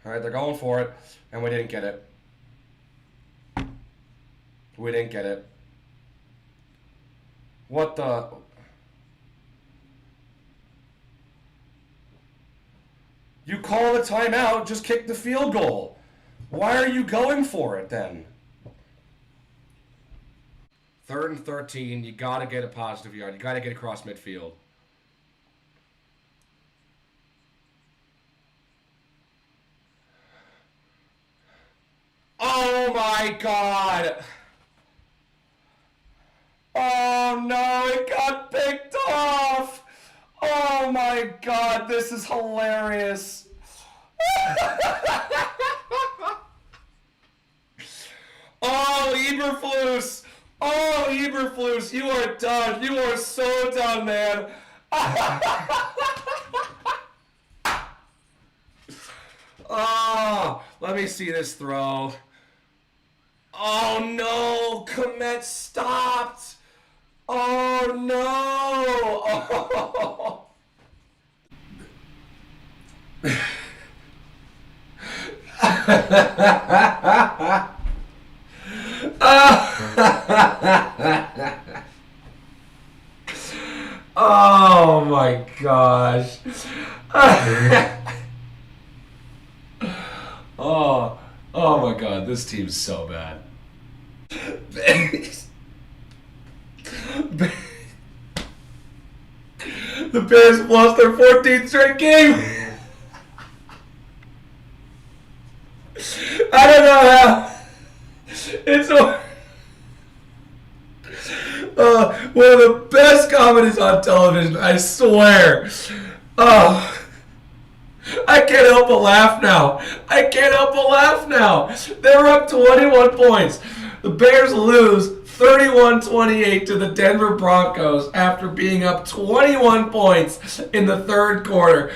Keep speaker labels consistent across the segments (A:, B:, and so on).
A: All right, they're going for it, and we didn't get it. We didn't get it. What the? You call the timeout, just kick the field goal. Why are you going for it then? 3rd and 13, you got to get a positive yard. You got to get across midfield. Oh my God! Oh no, it got picked off! Oh my God, this is hilarious. Oh, Eberflus! Oh, Eberflus, you are done. You are so done, man. Oh, let me see this throw. Oh no, Komet stopped. Oh no. Oh. Oh my gosh. Oh my God, this team's so bad. The Bears have lost their 14th straight game. I don't know how. It's one of the best comedies on television, I swear. Oh, I can't help but laugh now. I can't help but laugh now. They're up 21 points. The Bears lose 31-28 to the Denver Broncos after being up 21 points in the 3rd quarter.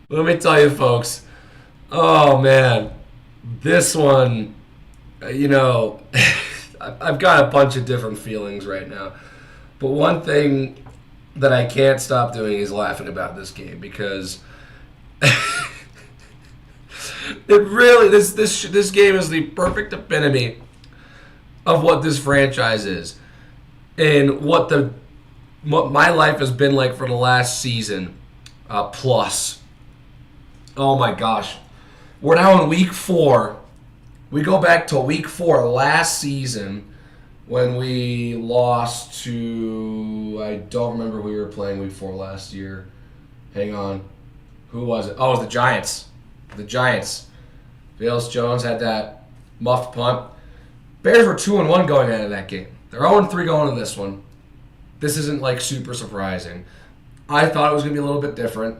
A: Let me tell you, folks. Oh, man. This one, I've got a bunch of different feelings right now. But one thing that I can't stop doing is laughing about this game because this game is the perfect epitome of what this franchise is and what my life has been like for the last season plus. Oh my gosh. We're now in week 4. We go back to week 4 last season when we lost to, I don't remember who we were playing week 4 last year. Hang on. Who was it? Oh, it was the Giants. The Giants. Velus Jones had that muffed punt. Bears were 2-1 going into that game. They're 0-3 going into this one. This isn't like super surprising. I thought it was going to be a little bit different.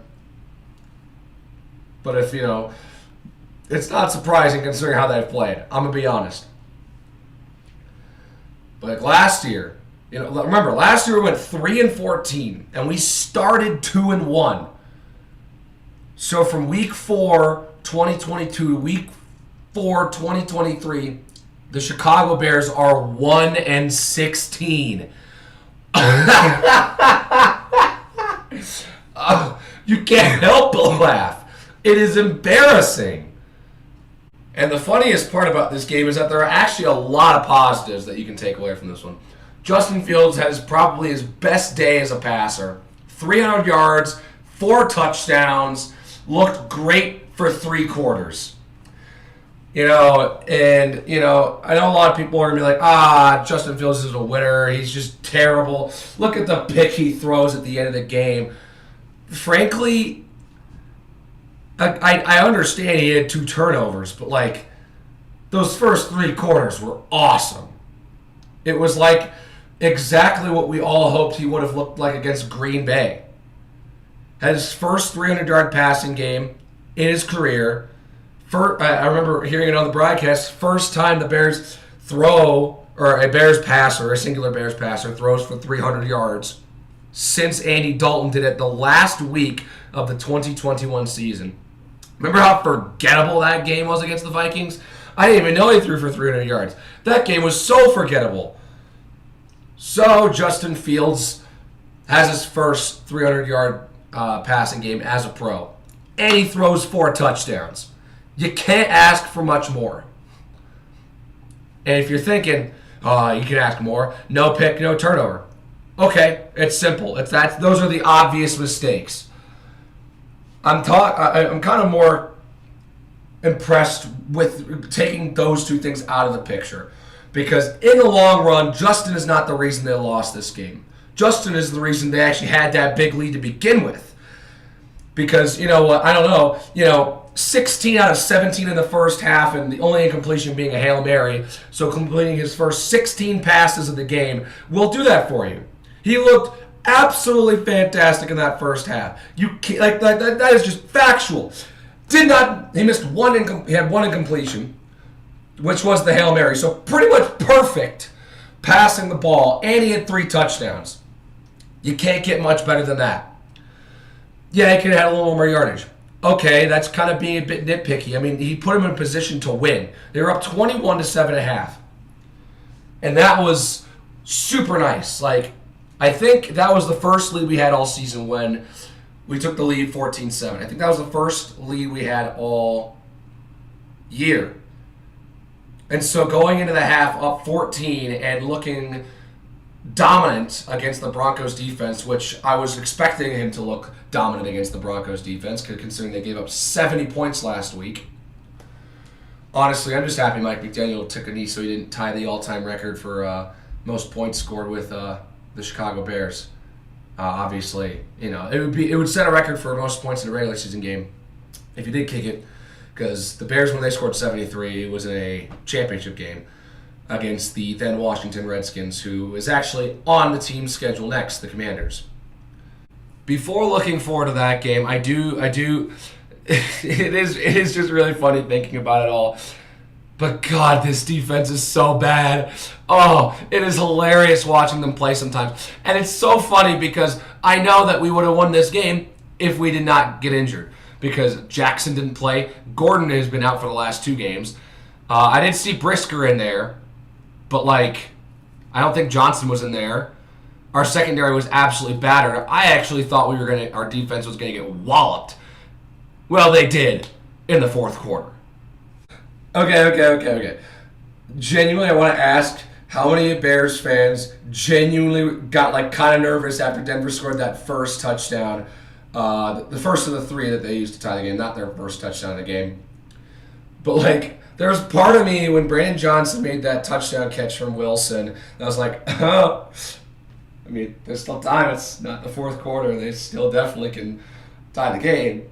A: But if, it's not surprising considering how they've played. I'm going to be honest. But like last year, remember, last year we went 3-14, and we started 2-1. So from week 4, 2022 to week 4, 2023, the Chicago Bears are 1-16. You can't help but laugh. It is embarrassing. And the funniest part about this game is that there are actually a lot of positives that you can take away from this one. Justin Fields has probably his best day as a passer. 300 yards, 4 touchdowns, looked great for 3 quarters. I know a lot of people are going to be like, Justin Fields is a winner. He's just terrible. Look at the pick he throws at the end of the game. Frankly, I understand he had 2 turnovers, but those first 3 quarters were awesome. It was exactly what we all hoped he would have looked like against Green Bay. Had his first 300-yard passing game in his career. I remember hearing it on the broadcast, first time the Bears throw, or a Bears passer, a singular Bears passer, throws for 300 yards since Andy Dalton did it the last week of the 2021 season. Remember how forgettable that game was against the Vikings? I didn't even know he threw for 300 yards. That game was so forgettable. So Justin Fields has his first 300-yard passing game as a pro. And he throws 4 touchdowns. You can't ask for much more. And if you're thinking, oh, you can ask more, no pick, no turnover. Okay, it's simple. Those are the obvious mistakes. I'm kind of more impressed with taking those 2 things out of the picture. Because in the long run, Justin is not the reason they lost this game. Justin is the reason they actually had that big lead to begin with. Because, you know what, I don't know, 16 out of 17 in the first half, and the only incompletion being a Hail Mary, so completing his first 16 passes of the game will do that for you. He looked absolutely fantastic in that first half. That is just factual. He missed he had one incompletion, which was the Hail Mary, so pretty much perfect passing the ball, and he had 3 touchdowns. You can't get much better than that. Yeah, he could have had a little more yardage. Okay, that's kind of being a bit nitpicky. I mean, he put him in a position to win. They were up 21 to 7.5. And that was super nice. Like, I think that was the first lead we had all season when we took the lead 14-7. I think that was the first lead we had all year. And so going into the half up 14 and looking dominant against the Broncos defense, which I was expecting him to look dominant against the Broncos defense, considering they gave up 70 points last week. Honestly, I'm just happy Mike McDaniel took a knee so he didn't tie the all-time record for most points scored with the Chicago Bears. Obviously, it would set a record for most points in a regular season game if he did kick it, because the Bears, when they scored 73, it was in a championship game against the then Washington Redskins, who is actually on the team's schedule next, the Commanders. Before looking forward to that game, I do. It is just really funny thinking about it all. But God, this defense is so bad. Oh, it is hilarious watching them play sometimes. And it's so funny because I know that we would have won this game if we did not get injured. Because Jackson didn't play. Gordon has been out for the last 2 games. I did see Brisker in there. But, I don't think Johnson was in there. Our secondary was absolutely battered. I actually thought our defense was going to get walloped. Well, they did in the 4th quarter. Okay. Genuinely, I want to ask how many Bears fans genuinely got, kind of nervous after Denver scored that first touchdown. The first of the 3 that they used to tie the game. Not their first touchdown of the game. But, there was part of me when Brandon Johnson made that touchdown catch from Wilson, and I was like, oh. I mean, there's still time. It's not the 4th quarter. They still definitely can tie the game.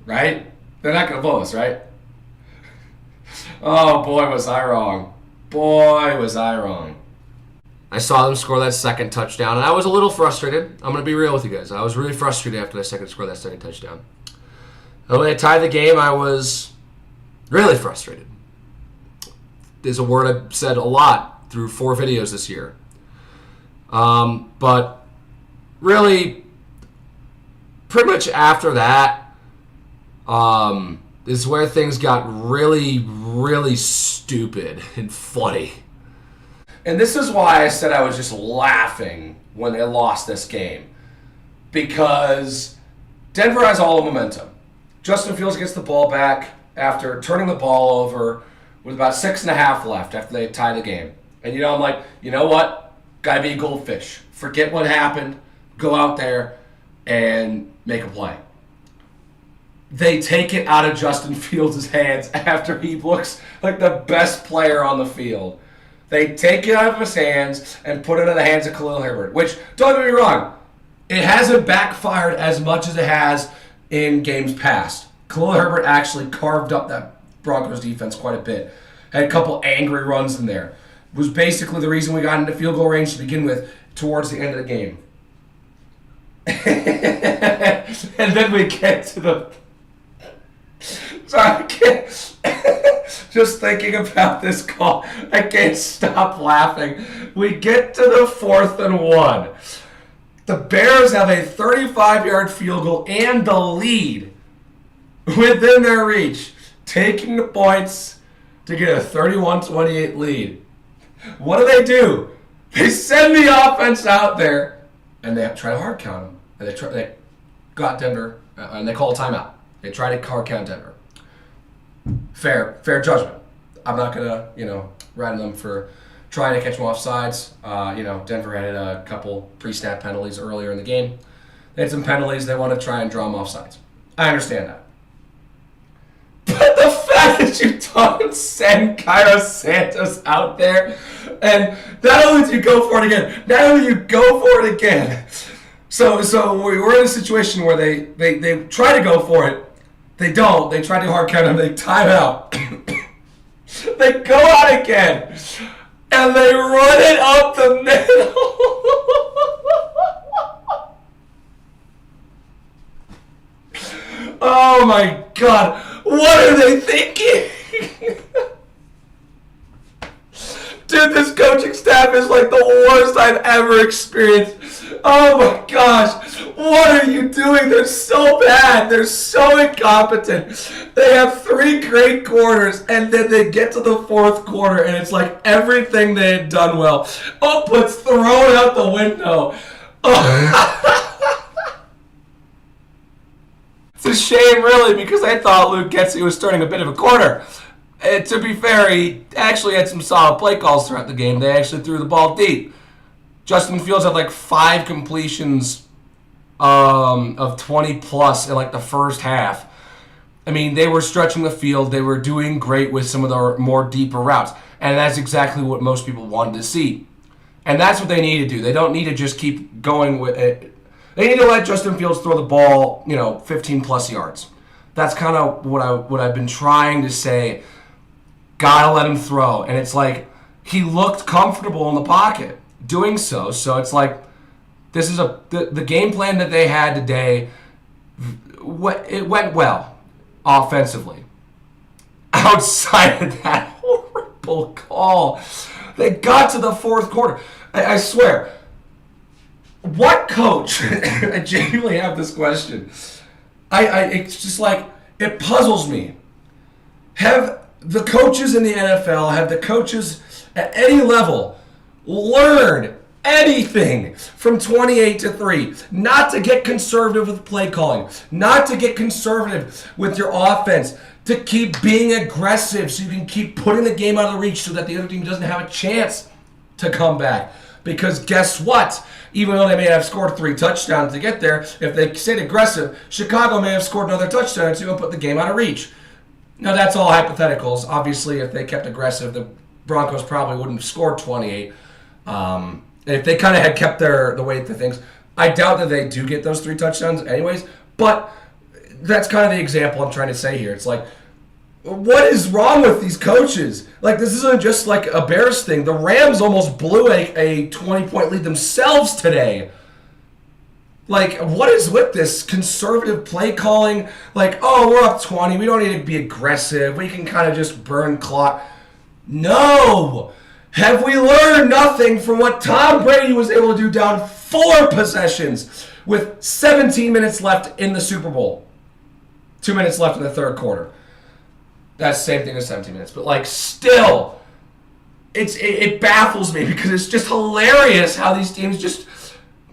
A: Right? They're not going to blow us, right? Oh, boy, was I wrong. I saw them score that second touchdown, and I was a little frustrated. I'm going to be real with you guys. I was really frustrated after they scored that second touchdown. And when they tied the game, I was really frustrated. There's a word I've said a lot through 4 videos this year. But really, pretty much after that, is where things got really, really stupid and funny. And this is why I said I was just laughing when they lost this game. Because Denver has all the momentum. Justin Fields gets the ball back after turning the ball over with about 6.5 left after they tie the game. And, I'm like, you know what? Gotta be a goldfish. Forget what happened. Go out there and make a play. They take it out of Justin Fields' hands after he looks like the best player on the field. They take it out of his hands and put it in the hands of Khalil Herbert, which, don't get me wrong, it hasn't backfired as much as it has in games past. Khalil Herbert actually carved up that Broncos defense quite a bit. Had a couple angry runs in there. Was basically the reason we got into field goal range to begin with towards the end of the game. And then we get to the... Sorry, I can't... Just thinking about this call, I can't stop laughing. We get to the 4th and 1. The Bears have a 35-yard field goal and the lead within their reach, taking the points to get a 31-28 lead. What do? They send the offense out there, and they try to hard count them. and they got Denver, and they call a timeout. They try to hard count Denver. Fair judgment. I'm not gonna, rat on them for trying to catch them off sides. Denver had a couple pre-snap penalties earlier in the game. They had some penalties. They want to try and draw them off sides. I understand that. But the fact that you don't send Cairo Santos out there, and not only do you go for it again, So we're in a situation where they try to go for it. They don't. They try to hard count him. They time out. They go out again. And they run it up the middle. Oh my God. What are they thinking? Dude, this coaching staff is like the worst I've ever experienced. Oh my gosh. What are you doing? They're so bad. They're so incompetent. They have 3 great quarters, and then they get to the 4th quarter, and it's like everything they had done well. Output's thrown out the window. Oh. It's a shame, really, because I thought Luke Getsy was turning a bit of a corner. To be fair, he actually had some solid play calls throughout the game. They actually threw the ball deep. Justin Fields had like 5 completions of 20 plus in like the first half. I mean, they were stretching the field. They were doing great with some of the more deeper routes. And that's exactly what most people wanted to see. And that's what they need to do. They don't need to just keep going with it. They need to let Justin Fields throw the ball, 15 plus yards. That's kind of what I've been trying to say. Gotta let him throw. And it's like he looked comfortable in the pocket doing so. So it's like this is the game plan that they had today. It went well offensively. Outside of that horrible call, they got to the 4th quarter. I swear. What coach? I genuinely have this question. It's just like it puzzles me. Have the coaches in the NFL, have the coaches at any level learned anything from 28-3? Not to get conservative with play calling, not to get conservative with your offense, to keep being aggressive so you can keep putting the game out of the reach so that the other team doesn't have a chance to come back. Because guess what? Even though they may have scored 3 touchdowns to get there, if they stayed aggressive, Chicago may have scored another touchdown to put the game out of reach. Now, that's all hypotheticals. Obviously, if they kept aggressive, the Broncos probably wouldn't have scored 28. And if they kind of had kept the way the things, I doubt that they do get those 3 touchdowns anyways. But that's kind of the example I'm trying to say here. It's like, what is wrong with these coaches? Like, this isn't just like a Bears thing. The Rams almost blew a 20-point lead themselves today. Like, what is with this conservative play calling? Like, oh, we're up 20. We don't need to be aggressive. We can kind of just burn clock. No! Have we learned nothing from what Tom Brady was able to do down 4 possessions with 17 minutes left in the Super Bowl? 2 minutes left in the 3rd quarter. That's the same thing as 17 minutes. But, like, still, it baffles me because it's just hilarious how these teams just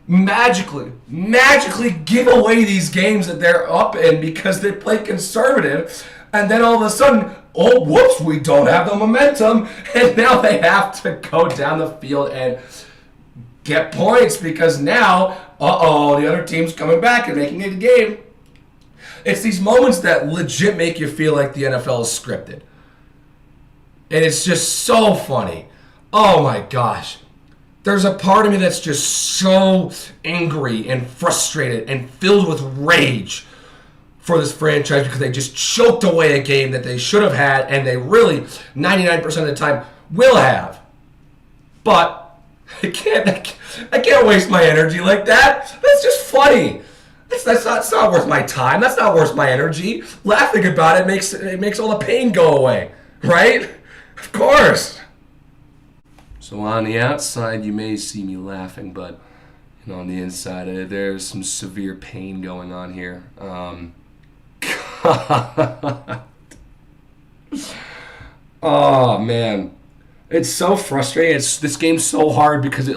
A: magically give away these games that they're up in because they play conservative. And then all of a sudden, oh, whoops, we don't have the momentum. And now they have to go down the field and get points because now, the other team's coming back and making it a game. It's these moments that legit make you feel like the NFL is scripted. And it's just so funny. Oh my gosh. There's a part of me that's just so angry and frustrated and filled with rage for this franchise because they just choked away a game that they should have had and they really, 99% of the time, will have. But I can't waste my energy like that. That's just funny. That's not worth my time. That's not worth my energy. Laughing about it makes all the pain go away, right? Of course. So on the outside, you may see me laughing, but on the inside, there's some severe pain going on here. God. Oh man, it's so frustrating. This game's so hard because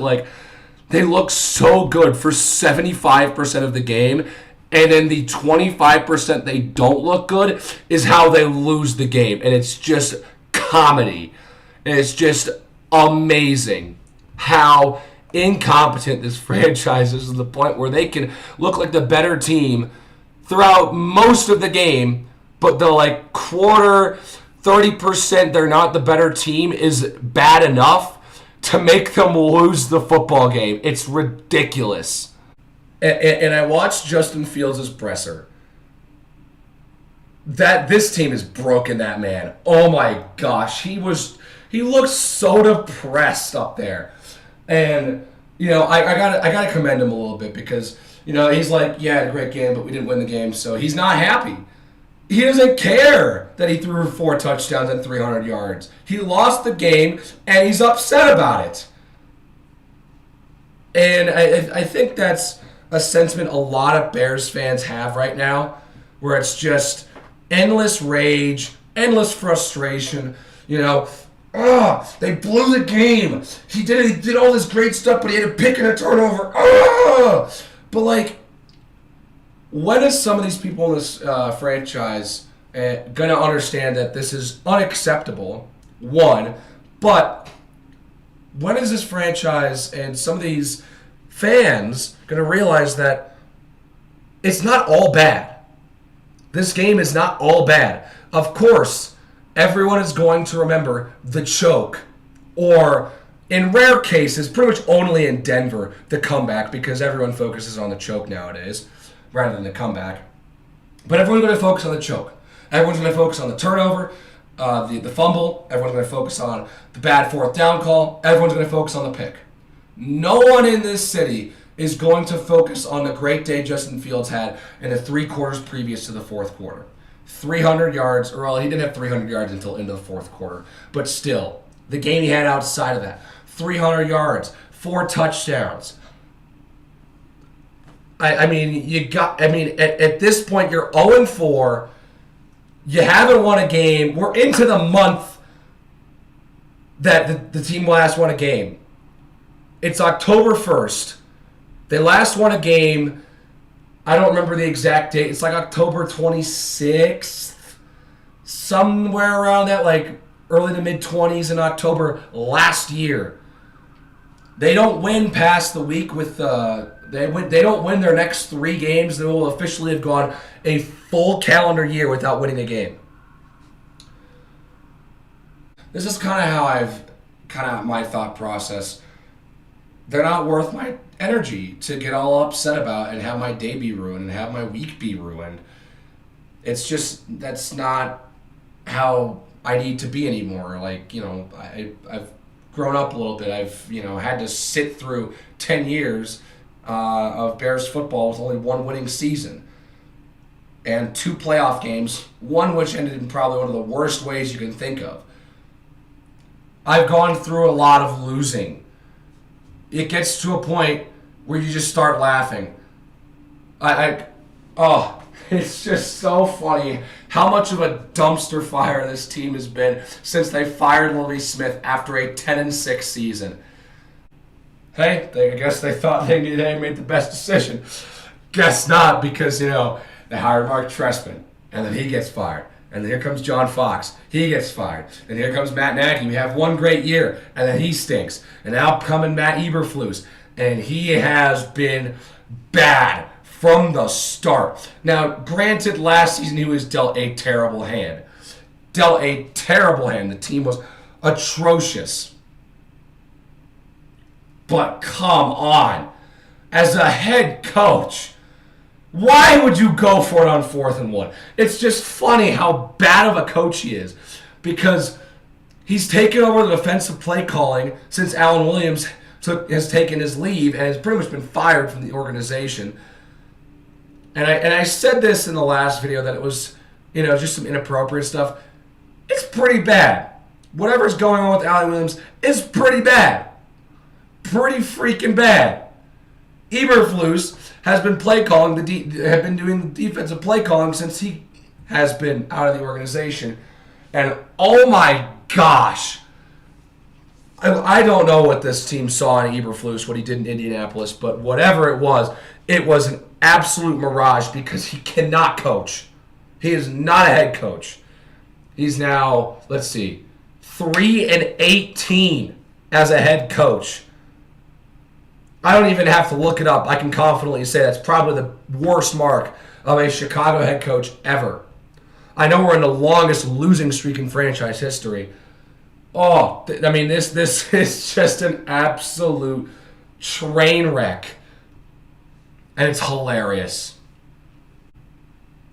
A: They look so good for 75% of the game, and then the 25% they don't look good is how they lose the game. And it's just comedy. And it's just amazing how incompetent this franchise is to the point where they can look like the better team throughout most of the game, but the like quarter, 30% they're not the better team is bad enough to make them lose the football game. It's ridiculous. And I watched Justin Fields' presser. This team has broken that man. Oh my gosh. He looked so depressed up there. And, I gotta commend him a little bit because, he's like, yeah, I had a great game, but we didn't win the game, so he's not happy. He doesn't care that he threw 4 touchdowns and 300 yards. He lost the game, and he's upset about it. And I think that's a sentiment a lot of Bears fans have right now, where it's just endless rage, endless frustration. They blew the game. He did all this great stuff, but he had a pick and a turnover. But when is some of these people in this franchise going to understand that this is unacceptable? One, but when is this franchise and some of these fans going to realize that it's not all bad? This game is not all bad. Of course, everyone is going to remember the choke, or in rare cases, pretty much only in Denver, the comeback, because everyone focuses on the choke nowadays rather than the comeback. But everyone's going to focus on the choke. Everyone's going to focus on the turnover, the fumble. Everyone's going to focus on the bad 4th down call. Everyone's going to focus on the pick. No one in this city is going to focus on the great day Justin Fields had in the 3 quarters previous to the 4th quarter. 300 yards, he didn't have 300 yards until into the 4th quarter. But still, the game he had outside of that. 300 yards, 4 touchdowns. At this point, you're 0-4. You haven't won a game. We're into the month that the team last won a game. It's October 1st. They last won a game. I don't remember the exact date. It's like October 26th. Somewhere around that, early to mid-20s in October last year. They don't win past the week with they don't win their next 3 games. They will officially have gone a full calendar year without winning a game. This is kind of my thought process. They're not worth my energy to get all upset about and have my day be ruined and have my week be ruined. It's just, that's not how I need to be anymore. I've grown up a little bit. I've, had to sit through 10 years of Bears football with only 1 winning season and 2 playoff games, one which ended in probably one of the worst ways you can think of. I've gone through a lot of losing. It gets to a point where you just start laughing. It's just so funny how much of a dumpster fire this team has been since they fired Lovie Smith after a 10-6 season. Hey, I guess they thought they made the best decision. Guess not, because, they hired Mark Trestman, and then he gets fired. And then here comes John Fox. He gets fired. And here comes Matt Nagy. We have 1 great year, and then he stinks. And now coming Matt Eberflus, and he has been bad from the start. Now, granted, last season he was dealt a terrible hand. The team was atrocious. But come on. As a head coach, why would you go for it on 4th and 1? It's just funny how bad of a coach he is, because he's taken over the defensive play calling since Alan Williams has taken his leave and has pretty much been fired from the organization. And I said this in the last video that it was, just some inappropriate stuff. It's pretty bad. Whatever's going on with Alan Williams is pretty bad. Pretty freaking bad. Eberflus has been play calling have been doing the defensive play calling since he has been out of the organization, and oh my gosh, I don't know what this team saw in Eberflus, what he did in Indianapolis, but whatever it was an absolute mirage because he cannot coach. He is not a head coach. He's now, let's see, 3-18 as a head coach. I don't even have to look it up. I can confidently say that's probably the worst mark of a Chicago head coach ever. I know we're in the longest losing streak in franchise history. Oh, I mean, this is just an absolute train wreck. And it's hilarious.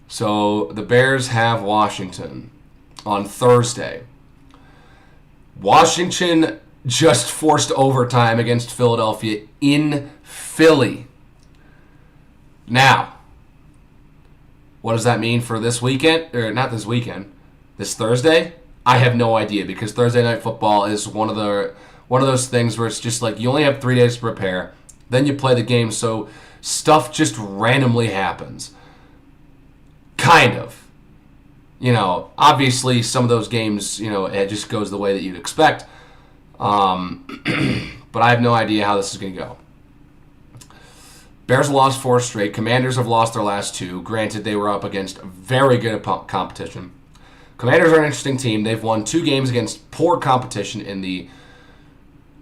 A: So the Bears have Washington on Thursday. Washington just forced overtime against Philadelphia in Philly. Now, what does that mean for this weekend? Or not this weekend, this Thursday? I have no idea because Thursday Night Football is one of those things where it's just like you only have 3 days to prepare. Then you play the game, so stuff just randomly happens. Kind of. Obviously some of those games, it just goes the way that you'd expect. But I have no idea how this is going to go. Bears lost 4 straight. Commanders have lost their last 2. Granted, they were up against very good competition. Commanders are an interesting team. They've won 2 games against poor competition in the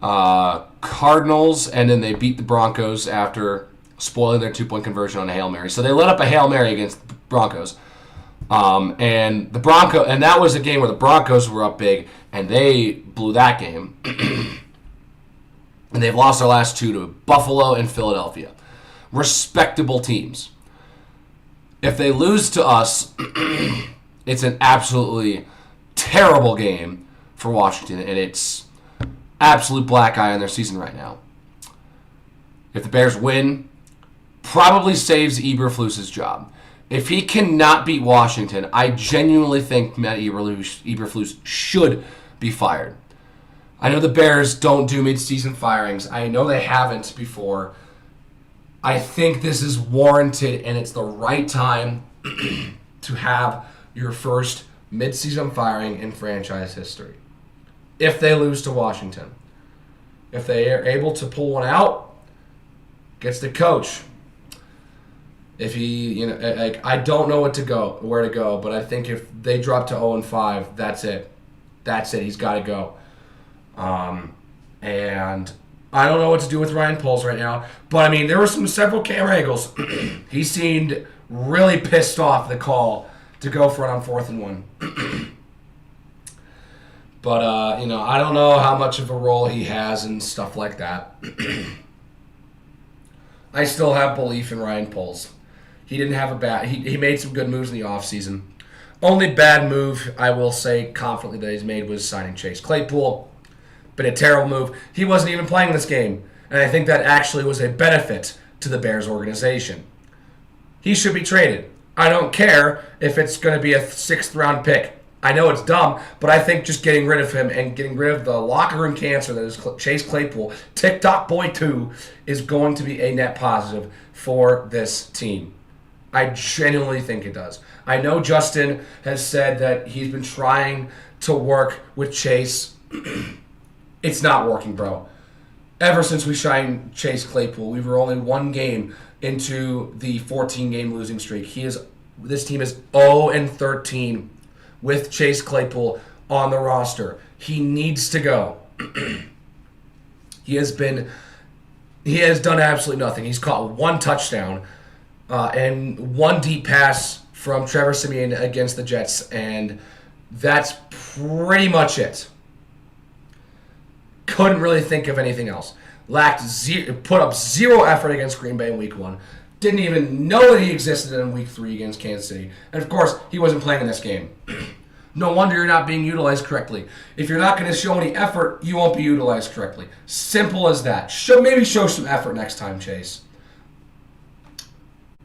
A: Cardinals, and then they beat the Broncos after spoiling their 2-point conversion on a Hail Mary. So they let up a Hail Mary against the Broncos. And that was a game where the Broncos were up big, and they blew that game. And they've lost their last 2 to Buffalo and Philadelphia. Respectable teams. If they lose to us, it's an absolutely terrible game for Washington, and it's absolute black eye on their season right now. If the Bears win, probably saves Eberflus's job. If he cannot beat Washington, I genuinely think Matt Eberflus should be fired. I know the Bears don't do mid-season firings. I know they haven't before. I think this is warranted, and it's the right time to have your first mid-season firing in franchise history. If they lose to Washington. If they are able to pull one out, gets the coach. If he, I don't know where to go, but I think if they drop to 0-5, that's it. That's it. He's got to go. And I don't know what to do with Ryan Poles right now, but I mean, there were several camera angles. He seemed really pissed off the call to go for it on 4th and 1. But, I don't know how much of a role he has and stuff like that. I still have belief in Ryan Poles. He didn't have a bad... He made some good moves in the offseason. Only bad move, I will say confidently, that he's made was signing Chase Claypool. But a terrible move. He wasn't even playing this game. And I think that actually was a benefit to the Bears organization. He should be traded. I don't care if it's going to be a 6th-round pick. I know it's dumb, but I think just getting rid of him and getting rid of the locker room cancer that is Chase Claypool, TikTok Boy 2, is going to be a net positive for this team. I genuinely think it does. I know Justin has said that he's been trying to work with Chase. It's not working, bro. Ever since we signed Chase Claypool, we were only 1 game into the 14-game losing streak. This team is 0-13 with Chase Claypool on the roster. He needs to go. He has done absolutely nothing. He's caught 1 touchdown and 1 deep pass from Trevor Siemian against the Jets, and that's pretty much it. Couldn't really think of anything else. Put up 0 effort against Green Bay in Week 1. Didn't even know that he existed in Week 3 against Kansas City. And of course, he wasn't playing in this game. No wonder you're not being utilized correctly. If you're not going to show any effort, you won't be utilized correctly. Simple as that. Maybe show some effort next time, Chase.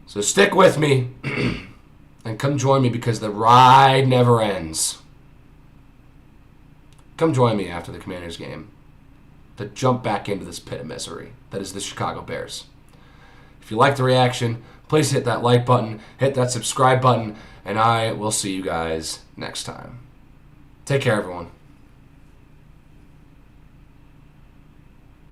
A: So stick with me and come join me because the ride never ends. Come join me after the Commanders game to jump back into this pit of misery that is the Chicago Bears. If you like the reaction, please hit that like button, hit that subscribe button, and I will see you guys next time. Take care, everyone.